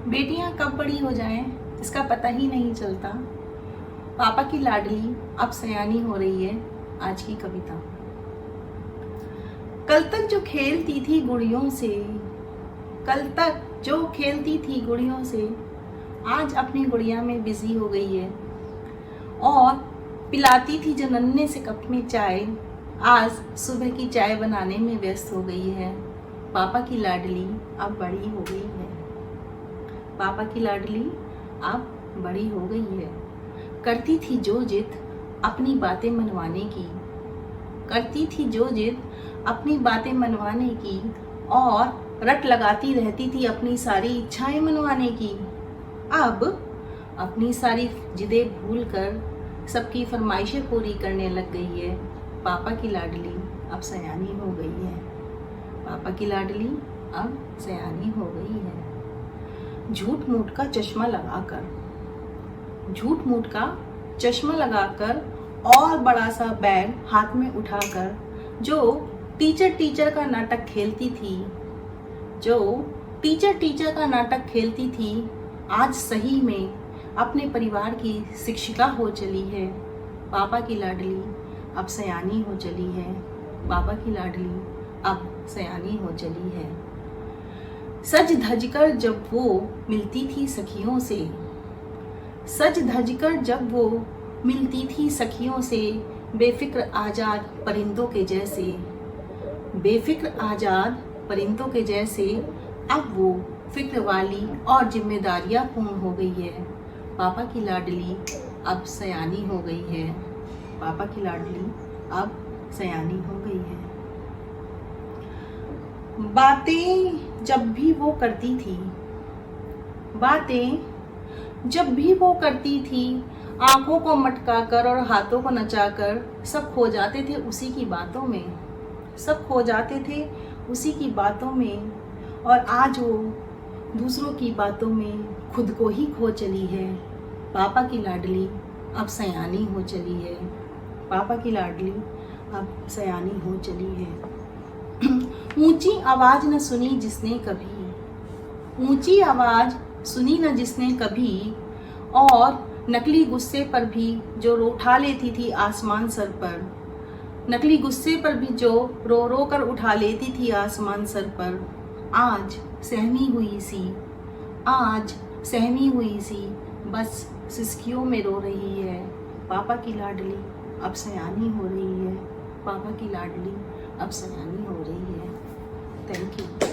बेटियां कब बड़ी हो जाएं इसका पता ही नहीं चलता। पापा की लाडली अब सयानी हो रही है। आज की कविता। कल तक जो खेलती थी गुड़ियों से, कल तक जो खेलती थी गुड़ियों से, आज अपनी गुड़िया में बिजी हो गई है। और पिलाती थी जो नन्हे से कप में चाय, आज सुबह की चाय बनाने में व्यस्त हो गई है। पापा की लाडली अब बड़ी हो गई है। पापा की लाडली अब बड़ी हो गई है। करती थी जो जिद अपनी बातें मनवाने की, करती थी जो जिद अपनी बातें मनवाने की, और रट लगाती रहती थी अपनी सारी इच्छाएं मनवाने की। अब अपनी सारी जिदें भूलकर सबकी फरमाइशें पूरी करने लग गई है। पापा की लाडली अब सयानी हो गई है। पापा की लाडली अब सयानी हो गई है। झूठ मूठ का चश्मा लगाकर, झूठ मूठ का चश्मा लगाकर और बड़ा सा बैग हाथ में उठाकर जो टीचर का नाटक खेलती थी, जो टीचर का नाटक खेलती थी, आज सही में अपने परिवार की शिक्षिका हो चली है। पापा की लाडली अब सयानी हो चली है। पापा की लाडली अब सयानी हो चली है। सज धज कर जब वो मिलती थी सखियों से, सज धज कर जब वो मिलती थी सखियों से, बेफिक्र आजाद परिंदों के जैसे, बेफिक्र आजाद परिंदों के जैसे, अब वो फिक्र वाली और जिम्मेदारियां पूर्ण हो गई है। पापा की लाडली अब सयानी हो गई है। पापा की लाडली अब सयानी हो गई है। बातें जब भी वो करती थी, बातें जब भी वो करती थी, आंखों को मटकाकर और हाथों को नचाकर सब खो जाते थे उसी की बातों में, सब खो जाते थे उसी की बातों में। और आज वो दूसरों की बातों में खुद को ही खो चली है। पापा की लाडली अब सयानी हो चली है। पापा की लाडली अब सयानी हो चली है। ऊंची आवाज न सुनी जिसने कभी, ऊंची आवाज सुनी न जिसने कभी, और नकली गुस्से पर भी जो उठा लेती थी आसमान सर पर, नकली गुस्से पर भी जो रो रो कर उठा लेती थी आसमान सर पर, आज सहमी हुई सी, आज सहमी हुई सी बस सिसकियों में रो रही है। पापा की लाडली अब सयानी हो रही है। पापा की लाडली अब सयानी हो रही है। Thank you.